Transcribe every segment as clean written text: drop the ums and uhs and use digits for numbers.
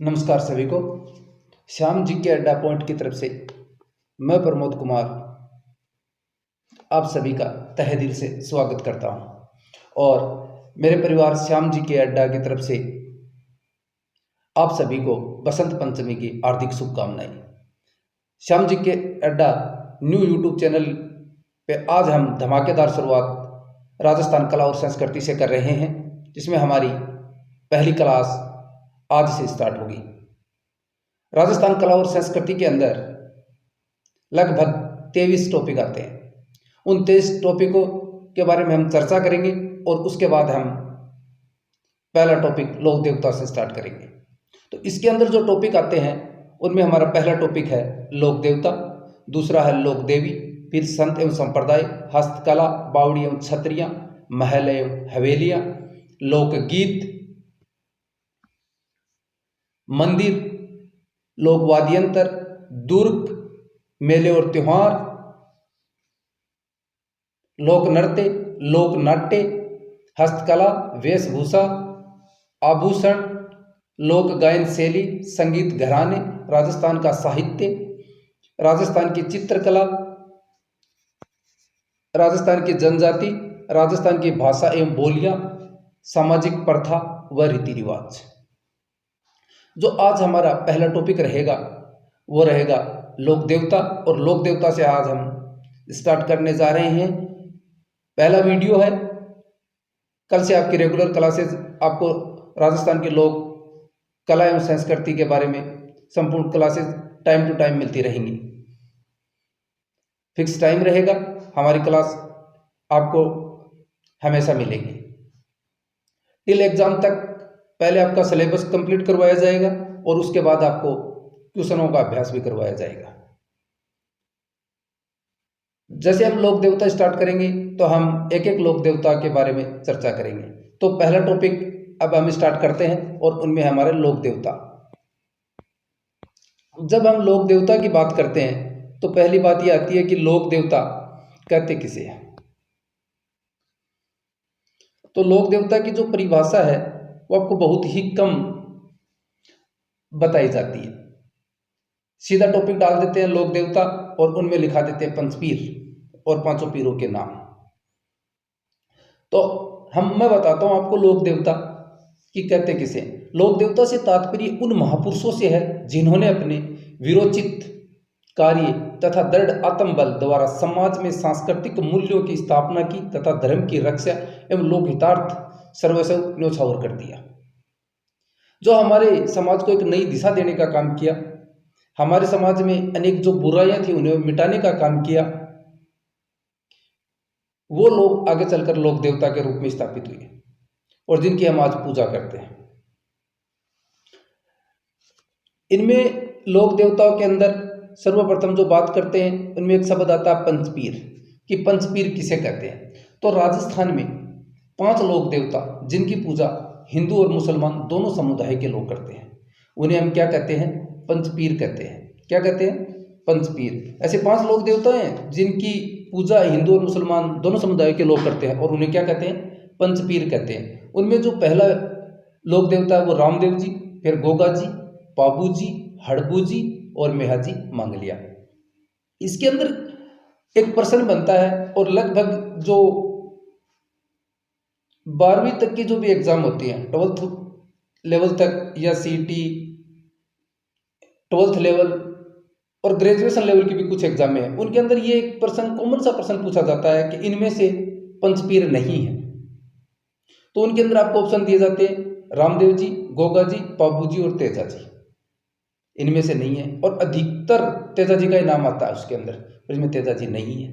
नमस्कार सभी को। श्याम जी के अड्डा पॉइंट की तरफ से मैं प्रमोद कुमार आप सभी का तहे दिल से स्वागत करता हूं और मेरे परिवार श्याम जी के अड्डा की तरफ से आप सभी को बसंत पंचमी की हार्दिक शुभकामनाएं। श्याम जी के अड्डा न्यू यूट्यूब चैनल पे आज हम धमाकेदार शुरुआत राजस्थान कला और संस्कृति से कर रहे हैं, जिसमें हमारी पहली क्लास आज से स्टार्ट होगी। राजस्थान कला और संस्कृति के अंदर लगभग 23 टॉपिक आते हैं। उन 23 टॉपिकों के बारे में हम चर्चा करेंगे और उसके बाद हम पहला टॉपिक लोक देवता से स्टार्ट करेंगे। तो इसके अंदर जो टॉपिक आते हैं उनमें हमारा पहला टॉपिक है लोक देवता, दूसरा है लोक देवी, फिर संत एवं संप्रदाय, हस्तकला, बावड़ी एवं छतरियाँ, महल एवं हवेलियाँ, लोकगीत, मंदिर, लोक वाद्यंत्र, दुर्ग, मेले और त्योहार, लोक नृत्य, लोक नाट्य, हस्तकला, वेशभूषा, आभूषण, लोक गायन शैली, संगीत घराने, राजस्थान का साहित्य, राजस्थान की चित्रकला, राजस्थान की जनजाति, राजस्थान की भाषा एवं बोलियां, सामाजिक प्रथा व रीति रिवाज। जो आज हमारा पहला टॉपिक रहेगा वो रहेगा लोक देवता, और लोक देवता से आज हम स्टार्ट करने जा रहे हैं। पहला वीडियो है, कल से आपकी रेगुलर क्लासेस आपको राजस्थान के लोक कला एवं संस्कृति के बारे में संपूर्ण क्लासेस टाइम टू टाइम मिलती रहेंगी। फिक्स टाइम रहेगा, हमारी क्लास आपको हमेशा मिलेगी। टिल एग्जाम तक पहले आपका सिलेबस कंप्लीट करवाया जाएगा और उसके बाद आपको क्वेश्चनों का अभ्यास भी करवाया जाएगा। जैसे हम लोक देवता स्टार्ट करेंगे तो हम एक एक लोक देवता के बारे में चर्चा करेंगे। तो पहला टॉपिक अब हम स्टार्ट करते हैं और उनमें हमारे लोक देवता। जब हम लोक देवता की बात करते हैं तो पहली बात यह आती है कि लोक देवता कहते किसे हैं। तो लोक देवता की जो परिभाषा है वो आपको बहुत ही कम बताई जाती है। सीधा टॉपिक डाल देते हैं लोक देवता और उनमें लिखा देते हैं पंचपीर और पांचों पीरों के नाम। तो मैं बताता हूं आपको लोक देवता की कहते किसे। लोक देवता से तात्पर्य उन महापुरुषों से है जिन्होंने अपने वीरोचित कार्य तथा दृढ़ आत्मबल द्वारा समाज में सांस्कृतिक मूल्यों की स्थापना की तथा धर्म की रक्षा एवं लोकहितार्थ सर्वस्व न्योछावर कर दिया। जो हमारे समाज को एक नई दिशा देने का काम किया, हमारे समाज में अनेक जो बुराइयां थी उन्हें मिटाने का काम किया, वो लोग आगे चलकर लोक देवता के रूप में स्थापित हुए और जिनकी हम आज पूजा करते हैं। इनमें लोक देवताओं के अंदर सर्वप्रथम जो बात करते हैं उनमें एक शब्द आता है पंचपीर, कि पंचपीर किसे कहते हैं। तो राजस्थान में 5 लोक देवता जिनकी पूजा हिंदू और मुसलमान दोनों समुदाय के लोग करते हैं, उन्हें हम क्या कहते हैं? पंचपीर कहते हैं। क्या कहते हैं? पंचपीर। ऐसे 5 लोक देवता हैं जिनकी पूजा हिंदू और मुसलमान दोनों समुदाय के लोग करते हैं और उन्हें क्या कहते हैं? पंचपीर कहते हैं। उनमें जो पहला लोक देवता है वो रामदेव जी, फिर गोगा जी, पाबू जी, हड़बू जी और मेहाजी मांगलिया। इसके अंदर एक प्रश्न बनता है और लगभग जो 12वीं तक की जो भी एग्जाम होती है, 12th लेवल तक या सीटी 12th लेवल और ग्रेजुएशन लेवल की भी कुछ एग्जाम है, उनके अंदर ये एक प्रश्न कॉमन सा प्रश्न पूछा जाता है कि इनमें से पंचपीर नहीं है। तो उनके अंदर आपको ऑप्शन दिए जाते हैं रामदेव जी, गोगा जी, पाबू जी और तेजा जी। इनमें से नहीं है और अधिकतर तेजा जी का ही नाम आता है उसके अंदर, पर इसमें तेजा जी नहीं है।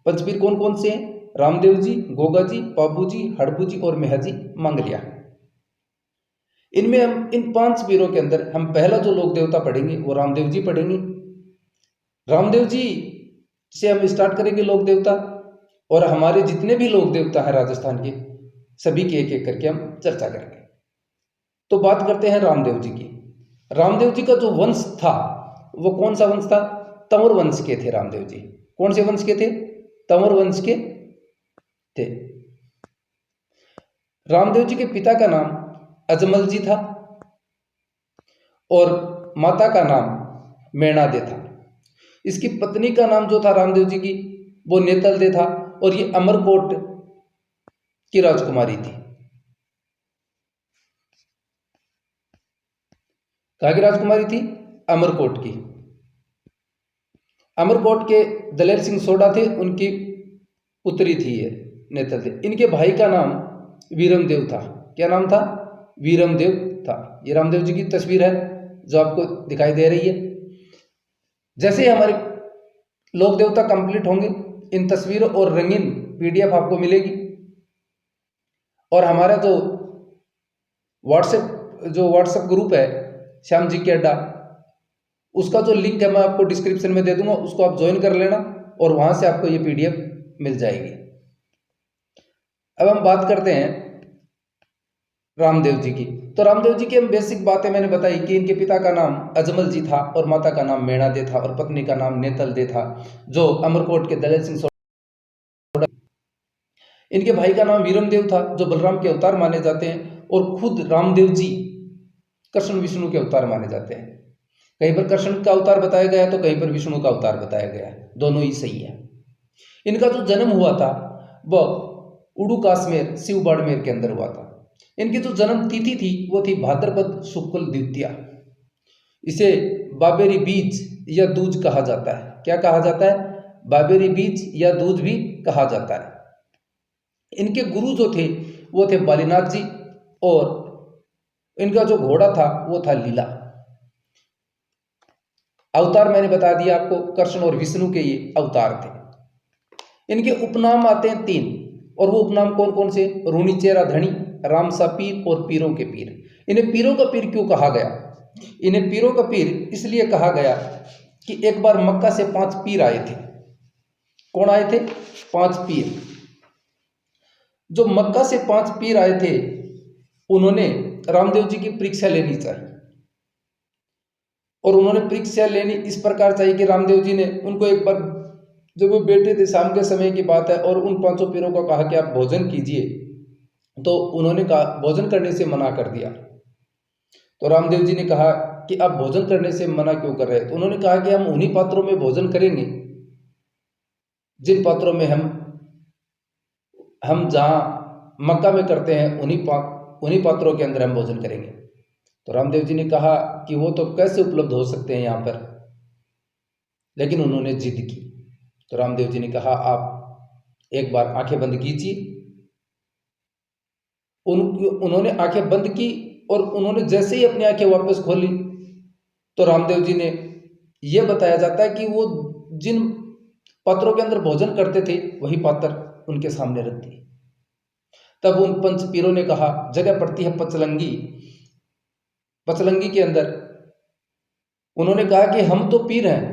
पंचपीर कौन कौन से हैं? रामदेव जी, गोगा जी, पाबू जी, हड़बू जी और मेहाजी मांगलिया। इनमें हम इन 5 पीरों के अंदर हम पहला जो लोक देवता पढ़ेंगे वो रामदेव जी पढ़ेंगे। रामदेव जी से हम स्टार्ट करेंगे लोक देवता, और हमारे जितने भी लोक देवता हैं राजस्थान के सभी की एक एक करके हम चर्चा करेंगे। तो बात करते हैं रामदेव जी की। रामदेव जी का जो वंश था वो कौन सा वंश था? तंवर वंश के थे रामदेव जी। कौन से वंश के थे? तंवर वंश के थे। रामदेव जी के पिता का नाम अजमल जी था और माता का नाम मेणादे था। इसकी पत्नी का नाम जो था रामदेव जी की, वो नेतलदे था, और ये अमरकोट की राजकुमारी थी। कहाँ की राजकुमारी थी? अमरकोट की। अमरकोट के दलेर सिंह सोडा थे, उनकी पुत्री थी ये नेतलदे। इनके भाई का नाम वीरमदेव था। क्या नाम था? वीरमदेव था। ये रामदेव जी की तस्वीर है जो आपको दिखाई दे रही है। जैसे ही हमारे लोक देवता कंप्लीट होंगे, इन तस्वीरों और रंगीन पीडीएफ आपको मिलेगी। और हमारा जो व्हाट्सएप ग्रुप है श्याम जी के अड्डा, उसका जो लिंक है मैं आपको डिस्क्रिप्शन में दे दूंगा, उसको आप ज्वाइन कर लेना और वहां से आपको ये पीडीएफ मिल जाएगी। अब हम बात करते हैं रामदेव जी की। तो रामदेव जी की हम बेसिक बातें मैंने बताई कि इनके पिता का नाम अजमल जी था और माता का नाम मेणादे था और पत्नी का नाम नेतलदे था, जो अमरकोट के दलेर सिंह। इनके भाई का नाम वीरमदेव था, जो बलराम के अवतार माने जाते हैं, और खुद रामदेव जी कृष्ण विष्णु के अवतार माने जाते हैं। कहीं पर कृष्ण का अवतार बताया गया है तो कहीं पर विष्णु का अवतार बताया गया है, दोनों ही सही है। इनका जो जन्म हुआ था वह उड़ू काश्मीर शिव बाड़मेर के अंदर हुआ था। इनकी जो जन्म तिथि थी वो थी भाद्रपद शुक्ल द्वितीया। इसे बाबेरी बीज या दूज कहा जाता है। क्या कहा जाता है? बाबेरी बीज या दूज भी कहा जाता है। इनके गुरु जो थे वो थे बालीनाथ जी, और इनका जो घोड़ा था वो था लीला। अवतार मैंने बता दिया आपको, कृष्ण और विष्णु के ये अवतार थे। इनके उपनाम आते हैं 3, और वो उपनाम कौन कौन से? रूणीचेरा धनी, रामसा पीर और पीरों के पीर। इन्हें पीरों का पीर क्यों कहा गया? इन्हें पीरों का पीर इसलिए कहा गया कि एक बार मक्का से 5 पीर आए थे। कौन आए थे? 5 पीर। जो मक्का से 5 पीर आए थे, उन्होंने रामदेव जी की परीक्षा लेनी चाहिए, और उन्होंने परीक्षा लेनी इस प्रकार चाहिए कि रामदेव जी ने उनको एक बार, जब वो बैठे थे, शाम के समय की बात है, और उन 5 पीरों को कहा कि आप भोजन कीजिए, तो उन्होंने कहा, भोजन करने से मना कर दिया। तो रामदेव जी ने कहा कि आप भोजन करने से मना क्यों कर रहे हैं? तो उन्होंने कहा कि हम उन्हीं पात्रों में भोजन करेंगे जिन पात्रों में हम जहाँ मक्का में करते हैं, उन्हीं पात्रों के अंदर हम भोजन करेंगे। तो रामदेव जी ने कहा कि वो तो कैसे उपलब्ध हो सकते हैं यहाँ पर, लेकिन उन्होंने जिद की। तो रामदेव जी ने कहा आप एक बार आंखें बंद कीजिए। उन्होंने आंखें बंद की, और उन्होंने जैसे ही अपनी आंखें वापस खोली तो रामदेव जी ने, यह बताया जाता है कि वो जिन पात्रों के अंदर भोजन करते थे वही पात्र उनके सामने रख दिए। तब उन 5 पीरों ने कहा, जगह पड़ती है पचलंगी, पचलंगी के अंदर उन्होंने कहा कि हम तो पीर हैं,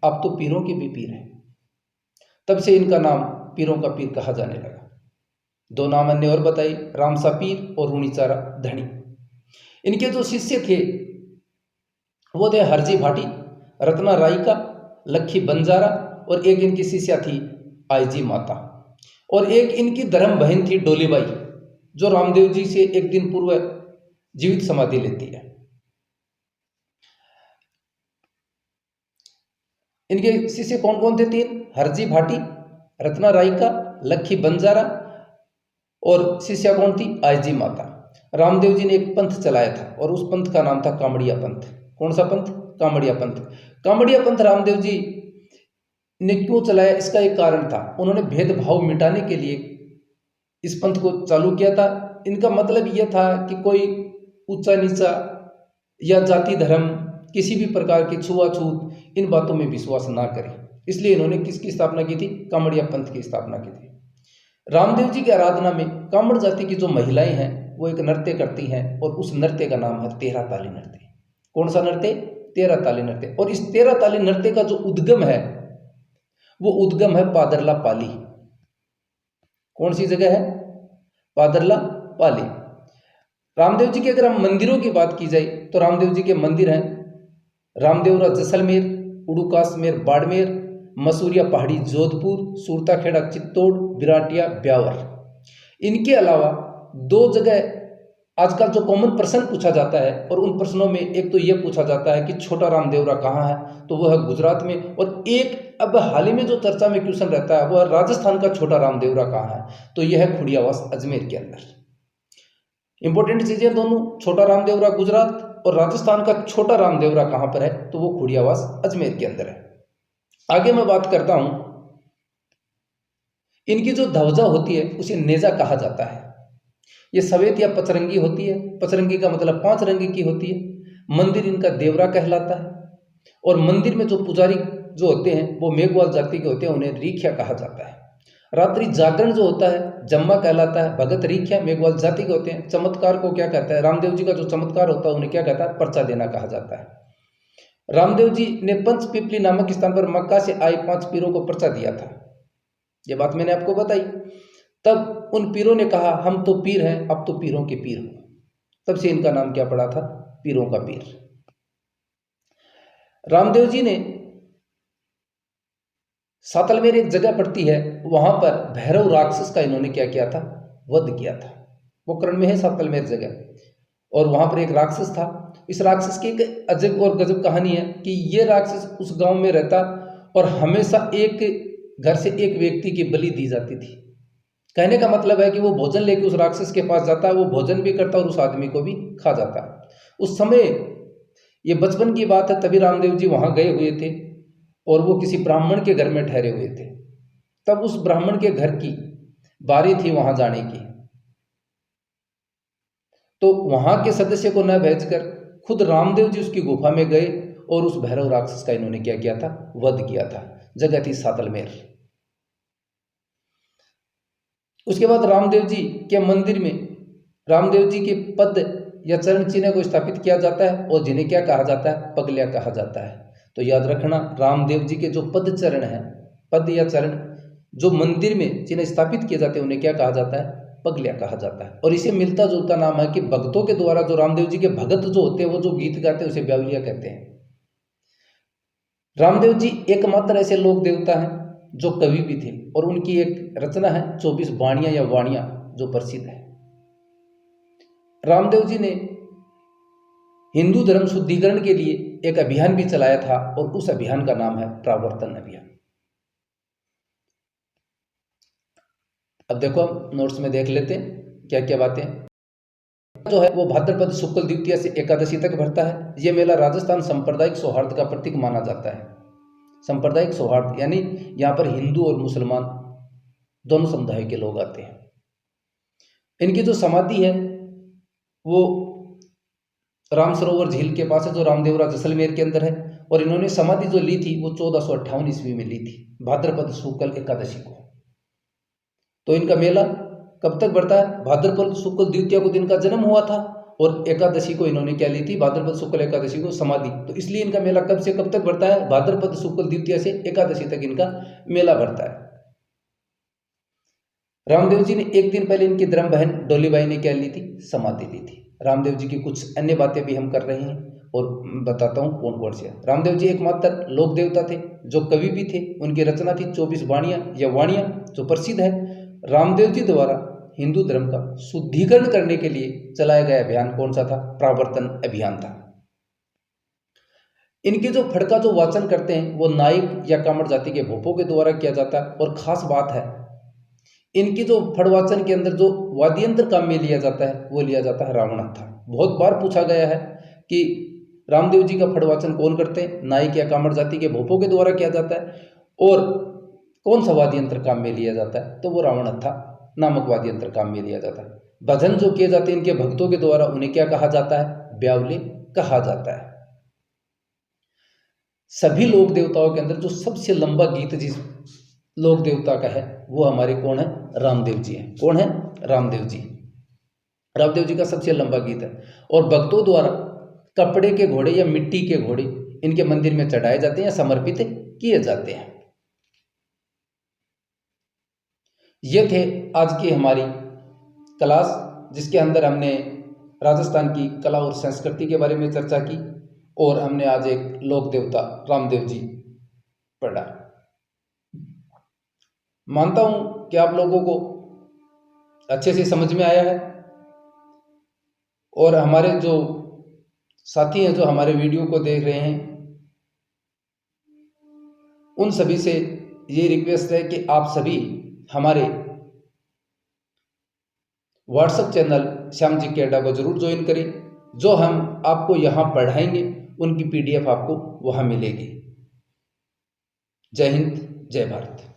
आप तो पीरों के भी पीर हैं। तब से इनका नाम पीरों का पीर कहा जाने लगा। 2 नाम अन्य और बताई, रामसा पीर और रूणीचारा धनी। इनके जो शिष्य थे वो थे हरजी भाटी, रत्ना रायका, लखी बंजारा, और एक इनकी शिष्या थी आईजी माता, और एक इनकी धर्म बहन थी डोलीबाई, जो रामदेव जी से एक दिन पूर्व जीवित समाधि लेती है। इनके शिष्य कौन कौन थे? 3, हरजी भाटी, रत्ना रायका, लखी बंजारा, और शिष्या कौन थी? आईजी माता। रामदेव जी ने एक पंथ चलाया था, और उस पंथ का नाम था कामड़िया पंथ। कौन सा पंथ? कामड़िया पंथ। कामड़िया पंथ रामदेव जी ने क्यों चलाया, इसका एक कारण था। उन्होंने भेदभाव मिटाने के लिए इस पंथ को चालू किया था। इनका मतलब यह था कि कोई ऊंचा नीचा या जाति धर्म, किसी भी प्रकार की छुआछूत, इन बातों में विश्वास ना करें। इसलिए इन्होंने किसकी स्थापना की थी? कामड़िया पंथ की स्थापना की थी। रामदेव जी की आराधना में कामड़ जाति की जो महिलाएं हैं वो एक नृत्य करती हैं, और उस नृत्य का नाम है 13 ताली नृत्य। कौन सा नृत्य? 13 ताली नृत्य। और इस 13 ताली नृत्य का जो उद्गम है वो उद्गम है पादरला पाली। कौन सी जगह है? पादरला पाली। रामदेव जी के अगर हम मंदिरों की बात की जाए तो रामदेव जी के मंदिर हैं रामदेवरा जैसलमेर, उड़ू काश्मीर बाड़मेर, मसूरिया पहाड़ी जोधपुर, सूरताखेड़ा चित्तौड़, बिराटिया ब्यावर। इनके अलावा 2 जगह आजकल जो कॉमन प्रश्न पूछा जाता है, और उन प्रश्नों में एक तो यह पूछा जाता है कि छोटा राम देवरा कहाँ है, तो वह है गुजरात में। और एक अब हाल ही में जो चर्चा में क्वेश्चन रहता है, वह राजस्थान का छोटा राम देवरा कहाँ है, तो यह है खुड़ियावास अजमेर के अंदर। इंपॉर्टेंट चीजें दोनों, छोटा राम देवरा गुजरात और राजस्थान का छोटा राम देवरा कहाँ पर है, तो वो खुड़ियावास अजमेर के अंदर है। आगे मैं बात करता हूं, इनकी जो ध्वजा होती है उसे नेजा कहा जाता है। ये सफेद या पचरंगी होती है, पचरंगी का मतलब 5 रंग की होती है। मंदिर इनका देवरा कहलाता है, और मंदिर में जो पुजारी जो होते हैं वो मेघवाल जाति के होते हैं, उन्हें रीख्या कहा जाता है। रात्रि जागरण जो होता है जम्मा कहलाता है। भगत रीख्या मेघवाल जाति के होते हैं। चमत्कार को क्या कहता है, रामदेव जी का जो चमत्कार होता है उन्हें क्या कहता है, पर्चा देना कहा जाता है। रामदेव जी ने पंचपिपली नामक स्थान पर मक्का से आए 5 पीरों को पर्चा दिया था, ये बात मैंने आपको बताई। तब उन पीरों ने कहा हम तो पीर हैं, अब तो पीरों के पीर हो। तब से इनका नाम क्या पड़ा था, पीरों का पीर। रामदेव जी ने सातलमेर एक जगह पड़ती है, वहां पर भैरव राक्षस का इन्होंने क्या किया था, वध किया था। वो कर्ण में है सातलमेर जगह, और वहां पर एक राक्षस था। इस राक्षस की एक अजब और गजब कहानी है कि ये राक्षस उस गांव में रहता, और हमेशा एक घर से एक व्यक्ति की बलि दी जाती थी। कहने का मतलब है कि वो भोजन लेके उस राक्षस के पास जाता है, वो भोजन भी करता और उस आदमी को भी खा जाता। उस समय ये बचपन की बात है, तभी रामदेव जी वहां गए हुए थे, और वो किसी ब्राह्मण के घर में ठहरे हुए थे। तब उस ब्राह्मण के घर की बारी थी वहां जाने की, तो वहां के सदस्य को न भेजकर खुद रामदेव जी उसकी गुफा में गए, और उस भैरव राक्षस का इन्होंने क्या किया था, वध किया था। जगह थी सातलमेर। उसके बाद रामदेव जी के मंदिर में रामदेव जी के पद या चरण चिन्ह को स्थापित किया जाता है, और जिन्हें क्या कहा जाता है, पगलिया कहा जाता है। तो याद रखना, रामदेव जी के जो पद चरण है, पद या चरण जो मंदिर में चिन्ह स्थापित किए जाते हैं, उन्हें क्या कहा जाता है, पगलिया कहा जाता है। और इसे मिलता जुलता नाम है कि भक्तों के द्वारा जो रामदेव जी के भगत जो होते हैं, वो जो गीत गाते हैं उसे ब्यावलिया कहते हैं। रामदेव जी एकमात्र ऐसे लोक देवता हैं जो कवि भी थे, और उनकी एक रचना है 24 वाणियां या वाणियां जो प्रसिद्ध है। रामदेव जी ने हिंदू धर्म शुद्धिकरण के लिए एक अभियान भी चलाया था, और उस अभियान का नाम है प्रावर्तन अभियान। अब देखो, हम नोट्स में देख लेते हैं क्या क्या बातें जो है। वो भाद्रपद शुक्ल द्वितीया से एकादशी तक भरता है। ये मेला राजस्थान सांप्रदायिक सौहार्द का प्रतीक माना जाता है। सांप्रदायिक सौहार्द यानी यहाँ पर हिंदू और मुसलमान दोनों समुदाय के लोग आते हैं। इनकी जो समाधि है वो राम सरोवर झील के पास है, जो रामदेवरा जैसलमेर के अंदर है। और इन्होंने समाधि जो ली थी वो 1458 ईस्वी में ली थी, भाद्रपद शुक्ल एकादशी को। तो इनका मेला कब तक बढ़ता है, भाद्रपद शुक्ल द्वितीया को दिन का जन्म हुआ था, और एकादशी को इन्होंने क्या ली थी, भाद्रपद शुक्ल एकादशी को समाधि। तो इसलिए इनका मेला कब से कब तक बढ़ता है, भाद्रपद शुक्ल द्वितीया से एकादशी तक इनका मेला बढ़ता है। रामदेव जी ने एक दिन पहले इनकी धर्म बहन डोलीबाई ने क्या ली थी, समाधि ली थी। रामदेव जी की कुछ अन्य बातें भी हम कर रहे हैं, और बताता हूँ कौन कौन से। रामदेव जी एकमात्र लोक देवता थे जो कवि भी थे। उनकी रचना थी 24 वाणियां या वाणियां जो प्रसिद्ध है। रामदेव जी द्वारा हिंदू धर्म का शुद्धिकरण करने के लिए चलाया गया अभियान कौन सा था, प्रावर्तन अभियान था। इनके जो फड़का जो वाचन करते हैं वो नाइक या कामड़ जाति के भोपों के द्वारा किया जाता है। और खास बात है, इनकी जो फड़वाचन के अंदर जो वाद्ययंत्र काम में लिया जाता है वो लिया जाता है रावणाथा। बहुत बार पूछा गया है कि रामदेव जी का फड़वाचन कौन करते हैं, नाइक या कामड़ जाति के भोपों के द्वारा किया जाता है, और कौन सा वाद्ययंत्र काम में लिया जाता है, तो वो रावणाथा नामक वाद्ययंत्र काम में लिया जाता है। भजन जो किए जाते हैं इनके भक्तों के द्वारा, उन्हें क्या कहा जाता है, ब्यावली कहा जाता है। सभी लोक देवताओं के अंदर जो सबसे लंबा गीत जिस लोक देवता का है वो हमारे कौन है, रामदेव जी हैं। कौन है, रामदेव जी। रामदेव जी का सबसे लंबा गीत है, और भक्तों द्वारा कपड़े के घोड़े या मिट्टी के घोड़े इनके मंदिर में चढ़ाए जाते हैं या समर्पित किए जाते हैं। ये थे आज की हमारी क्लास, जिसके अंदर हमने राजस्थान की कला और संस्कृति के बारे में चर्चा की, और हमने आज एक लोक देवता रामदेव जी पढ़ा। मानता हूं कि आप लोगों को अच्छे से समझ में आया है। और हमारे जो साथी हैं जो हमारे वीडियो को देख रहे हैं, उन सभी से ये रिक्वेस्ट है कि आप सभी हमारे व्हाट्सएप चैनल श्याम जी के अड्डा को जरूर ज्वाइन करें। जो हम आपको यहाँ पढ़ाएंगे उनकी PDF आपको वहाँ मिलेगी। जय हिंद, जय भारत।